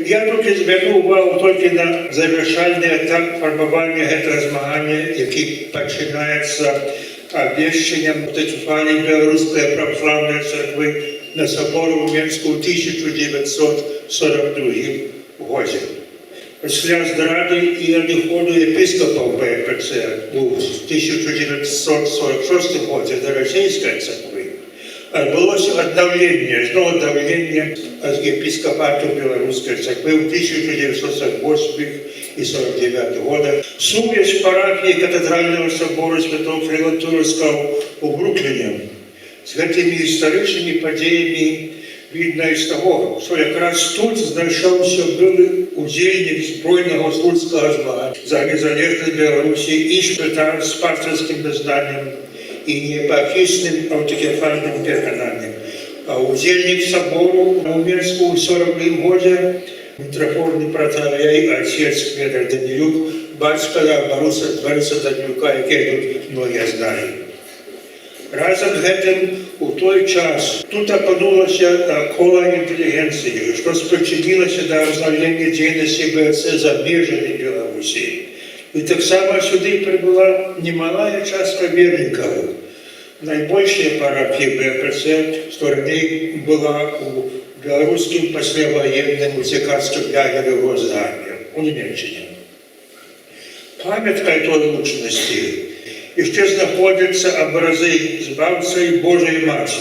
Я тільки звернув увагу тільки на завершальний етап формування цього змагання, який починається обвіщенням автокефалії Білоруської православної церкви на соборі у Мінську у 1942 році. Після зради і відходу єпископів БПЦ у 1946 році до Російської церкви відбулося відновлення, знову відновлення єпископату Білоруської церкви у 1948 і 1949 годах. Сувязь парафії катедрального собору Святого Кирила Турецького у Брукліні з цими історичними подіями видно із того, що якраз тут знайшовся були удільник збройного слуцького змагання за незалежність Білорусі і шпитар з пасторським визнанням і неепархічним автокефальним переконанням. А удільник собору у Мінську у 1942 году митрофорний протоієрей отець Федор Данилюк, батька Бориса Данилюка, який тут многі знають. Разом з цим у той час тут опинулося коло інтелігенції, що спричинилося до розновлення діяльності БЦ за межами Білорусі. І так само сюди прибула немалая частка вірників. Найбільша парафія БПЦ в стороні була у білоруському післявоєнному Цікарському лагері в Госзамі у Німеччині. Пам'яткою тої мученості ще знаходяться образи Збавця і Божої Матері,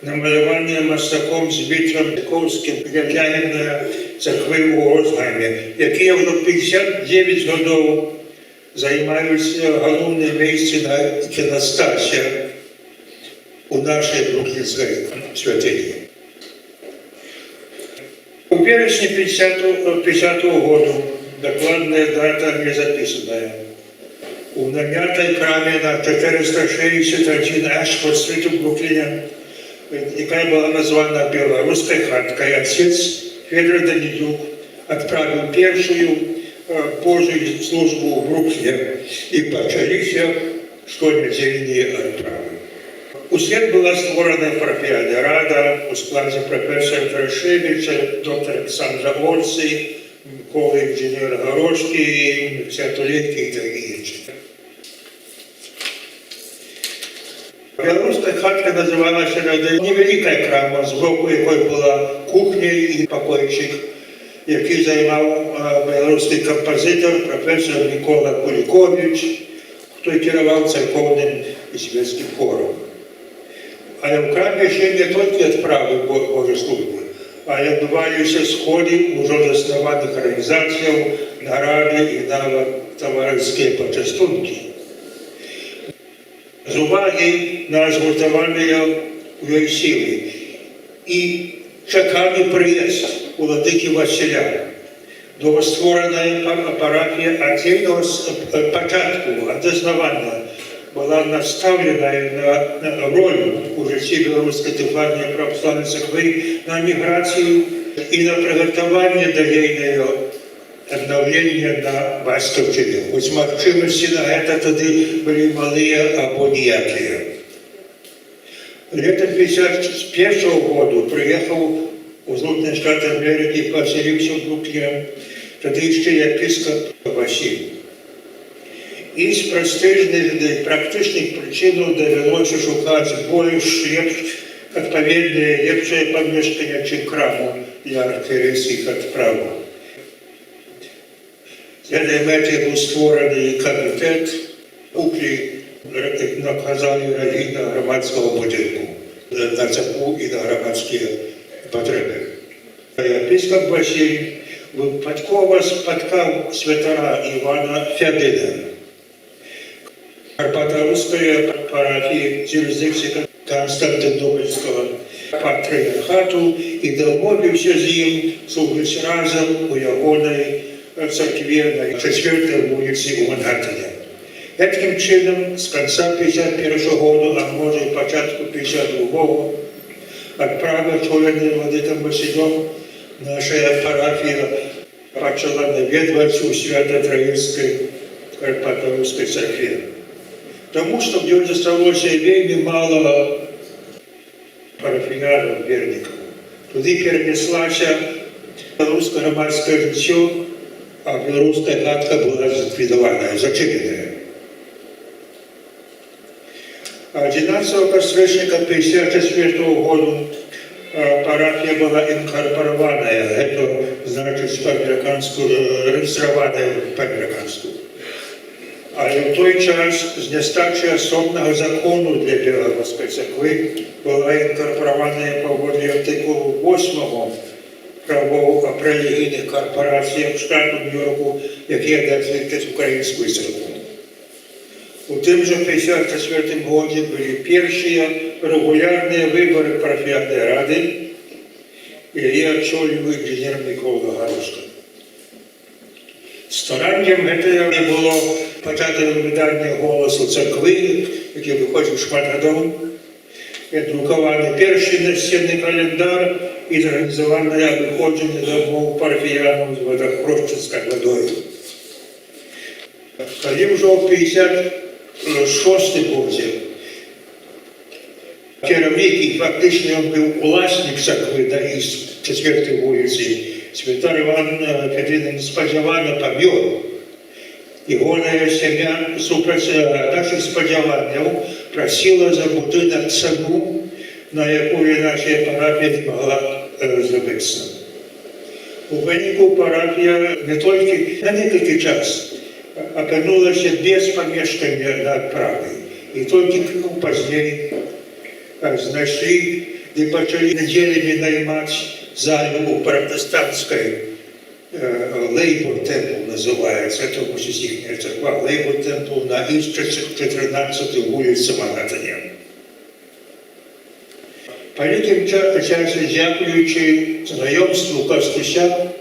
намалювані мастаком Збітром Ковським глядянина церкви у Госзамі, які вже 59 років займаються головним місцем на іконостасі у нашій бруклінській святині. У вересні 50-го року, докладная дата не записана, у намятой храме на 461 Ашфорд Стрит у Бруклине, яка была названа Белорусской хаткой, отец Федор Данилюк отправил первую Божию службу в Бруклине и почалися щонедельные отправы. Усіх була створена парафіальна рада у складі професора Тарашевича, доктора Олександра Орці, Миколи інженера Горошки, Святолетки і такі інші. Білоруська хатка називалася невелика крама, з боку якої була кухня і покойчик, який займав білоруський композитор, професор Микола Кулікович, хто керував церковним і світським хором. Але в храмі ще не тільки відправи Божої служби, а й відбувалися сходи уже заснованих організацій, наради і товариські почастунки. З уваги на згуртування її сили і чекали приїзд владики Василя. Новостворена парафія отдельного початку, від основання, була наставлена на роль у житті Білоруської Тихвальної православної церкви на міграцію і на приготування дальнейшого відновлення на Батьківщині. Ось можливості на це тоді були малі або ніякі. Летом 1951 року приїхав у Злучені Штати Америки, поселився в Брукліні, тоді ще єпископ Василь. Із престижних практичних причин довелося шукати більш відповідне, ліпше помешкання, чим храму для архієрейських відправ. З цієї мети був створений комітет куплі наказали релігійно-громадського будинку на церкву і на громадські потреби. Єпископ Василь випадково спіткав святара Івана Федина, Карпаторської парафії з юрисдикції Константинопольського патріархату і домовився з ним служити разом у ягоної церкві на 4-й вулиці у Мангаттені. Таким чином, з кінця 51 року, а може і початку 52-го, відправив членів владиком Василем, наша парафія почала навідувати у Свято-Троїцькій Карпаторській церкві. Тому що в ній залишилося вельми мало парафіянів, вірників. Туди перенеслася Белорусское громадское жыццё, а белорусская хатка была зликвідаваная, зачыненая. 11 кастрычніка 1954 году парафія была інкарпараваная, гэта значыць па-амерыканску, рэгістраваная па-амерыканску. Але в той час з нястачы асобнага закону для беларускай царквы была інкарпараваная паводле артыкулу 8 правоў аб рэлігійных карпарацыях штату Нью-Йорку, якія дазволяюць украінскую царкву. У тым жа 1954 годзе былі першыя рэгулярныя выбары парафіяльнай рады, і яе адчоліваў інжынер Мікола Галушка. Стараннем гэтага было пачатае выданне «Голасу царквы», які выходзіў шмат гадоў, друкаваны першы насценны календар і зарганізаванае выходжанне дамоў парафіянаў з водахрошчынскай вадою. Калі ўжо ў 1956 годзе кіраўнік і фактычна ён быў уласнік царквы да 4-й вуліцы, святар Іван Федорыч неспадзявана памёр. Ягоная сям'я супраць нашых спадзяванняў прасіла за будынак цану, на якую наша парафія не магла забыцца. У выніку парафія не толькі на некалькі час апынулася без памешкання на адправы, і толькі пазней знайшлі і пачалі нядзелямі наймаць залу у пратэстанцкай Лейбор Темпл называется, это мусіць іхняя царква, Лейбор Темпл на 14-й вуліцы Манхэттене. Па нейкім часе, дзякуючы знаёмству Кастуся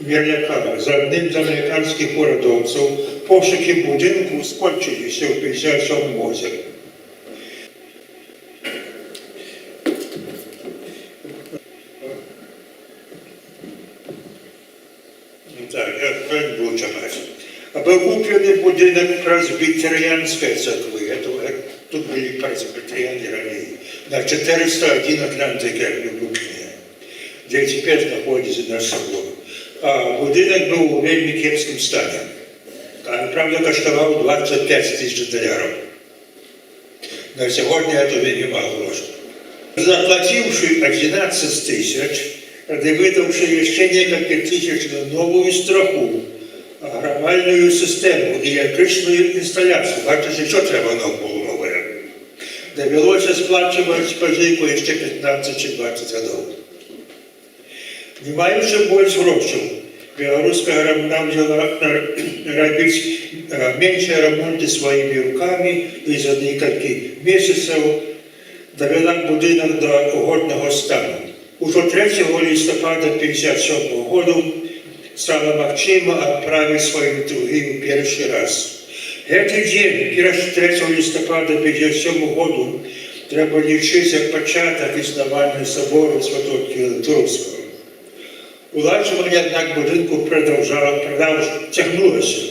Мерляка з адным з амерыканскіх урадоўцаў, пошукі будынку скончыліся ў 1957 годзе. Быў куплены будынак прэсбітэрыянскай царквы, тут былі прэсбітэрыяне раней, на 401 Атлантык авеню, дзе цяпер знаходзіцца наш сабор. Будынак быў у вельмі кепскім стане. Правда, каштаваў $25 000. На сьогодні это вельмі мало грошей. Заплативши 11 000, ды выдаўшы яшчэ некалькі тысяч на новую страху, агравальную сістэму і электрычную інсталяцыю. Бачыце, що трэба нам было новае? Давялося сплачваць пазыку яшчэ 15 чи 20 гадоў. Не маючы больш грошаў, беларуская рамна взяла рабіць меншыя рамонты сваімі рукамі і за некалькі месяцаў давяла будынак да годнага стану. Ужо 3 лістапада 1957 году стала магчыма адправіць сваю літургію першы раз. Гэты дзень, 3 лістапада 1957 году, трэба лічыць як пачатак існавання сабору Святого Кирила Туровского. Уладжванне, аднак, будынку цягнулася.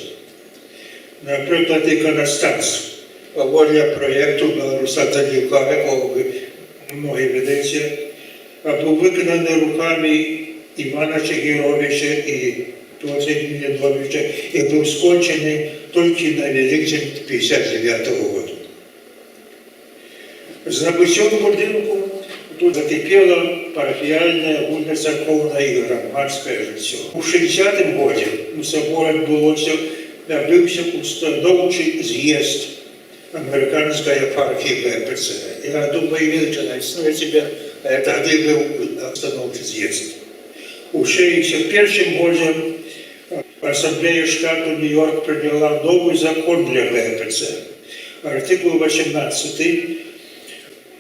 Напрыклад, іканастас. Паводле праекту Беларуса Танюка, якого вы многі ведаеце, быў выкананы рукамі Івана Чигіровича і Туація Медведовича і быў скончены толькі на Великдень 1959 года. З набыццём будынку тут закіпела парафіяльнае, агульнацаркоўнае і грамадскае жыццё. У 1960 годзе у саборы адбыўся устаноўчы з'езд амерыканскай епархіі БПЦ. Я думаю, величина існуе себе, тады быў устаноўчы з'езд. У 1961 годзе Ассамблея штату Нью-Йорк прыняла новый закон для БПЦ. Артыкул 18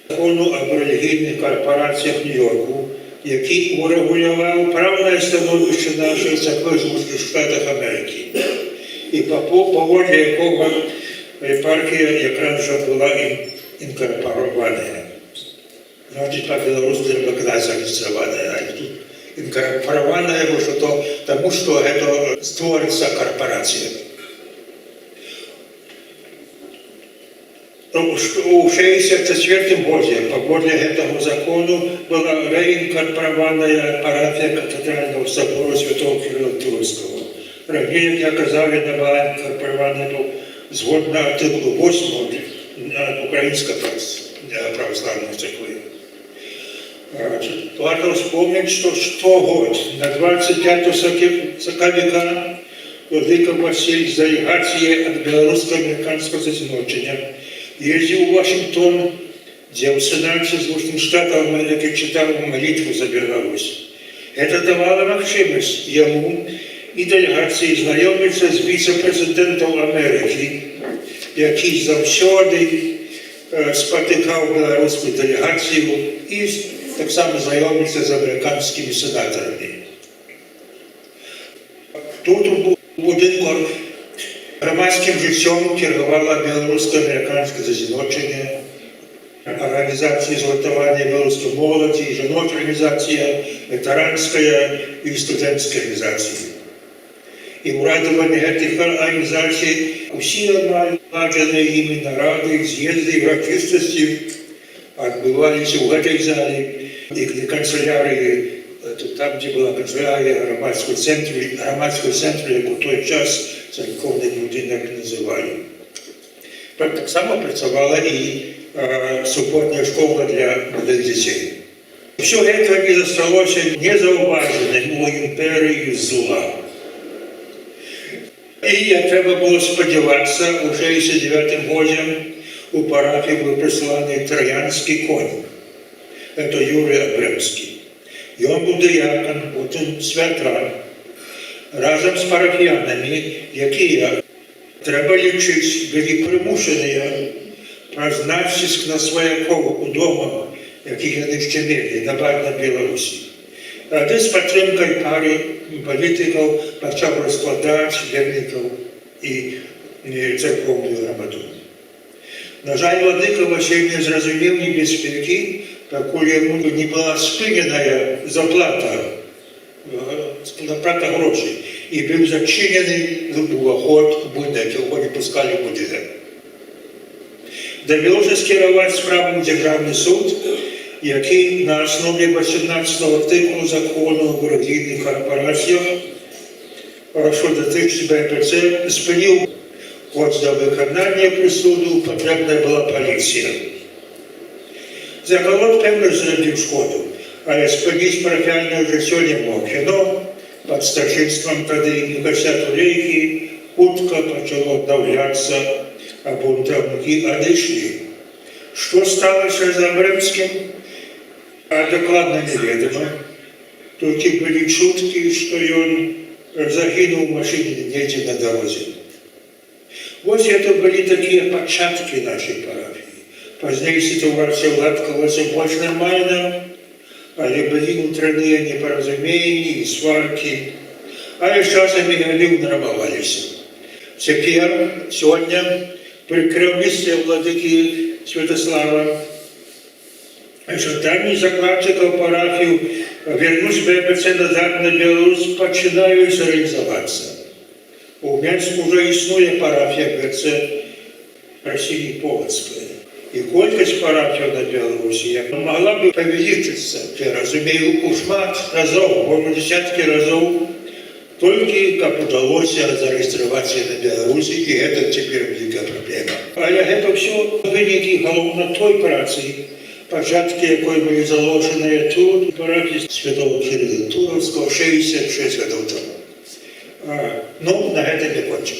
закону об рэлігійных карпарацыях Нью-Йорку, які урэгуляваў правнае становішча нашай царквы ў Штатах Амерыкі. І паводле якога епархія якраз жа была інкарпараваная. Значит, по-беларуску трэба казаць зарэгістраваная, а тут інкарпараваная, таму што гэта створыцца карпарацыя. У 1964 годзе паводле гэтага закону была рэінкарпараваная парафія кафедральнага сабора святого Кирилла Турского. Раней, як я казав, яна була інкарпаравана згодна артикулу 8 Української православної церкви. Варто вспомнить, что год на 25 века владыка Василь с делегацией от белорусско-американского зазиночения ездил в Вашингтон, где в Сенате Соединенных Штатов Америки читал молитву за Беларусь. Это давало возможность ему и делегации знакомиться с вице-президентом Америки, який завсёды спотыкал белорусскую делегацию и так само знайомився з американськими сенаторами. Тут у будинку громадським життям керувала білорусько-американське зазіночення, організація згуртування білоруської молоді, жіноча організація, ветеранська і студентська організація. І урадовані гэтых організацій усі наладжені імі наради, з'їзди і урочистості відбувалися у гэтай залі. И канцелярии, там, где была канцелярия громадского центра, як у той час церковний будинок називали. Так само працювала і суботня школа для молодих дітей. Все це не зосталося незауваженим у імперії зла. І треба було сподіватися, у 69 году у парафії був присланий троянський конь. Это Юрий Абремский. И он был диакон, он святран, разом з парафіянами, які треба лічити, були примушені призначитись на свояков удома, яких вони ще мали, на Білорусі. А з підтримкою пари політиків почав розкладати вірників і церковну громаду. На жаль, владика Василь не зрозумів небезпеки, покуль йому не була спинена заплата грошей. І був зачинений уваход в будинок, його не пускали в будинок. Довелося скерувати справу в Державний суд, який на основі 18 артикулу закону о релігійних корпораціях, що дотичить БПЦ, спинив. Хоч для виконання присуду потрібна була поліція. Заколот, певно, зробив шкоду, але спинити парафіальне життя не мог. Воно під старшинством тоді Микося Турейки хутко почало давлятися, а бунтовники одійшли. Що сталося з Абремським? Докладно невідомо. Тільки були чутки, що він загинув в машині десь на дорозі. Вот это были такие початки нашей парафии. Позднее ситуация уладкалась больше нормально, але были внутренние непоразумения и сварки, але часами они унормовались. Теперь, сегодня, при керівництві владыки Святослава, ожидания закладчиков парафию вернуть БПЦ назад на Беларусь начинают реализоваться. У Менску уже існує парафія БПЦ Росії Полоцької. І кількість парафій на Білорусі могла б увеличитися, я розумію, у шмат разів, може десятки разів, тільки як вдалося зареєструватися на Білорусі, і це тепер велика проблема. Але це все виніки головно той праці, початки якої були заложені тут, парафії святого Кирила Туровського 66 років тому. Ну, на это не кончим.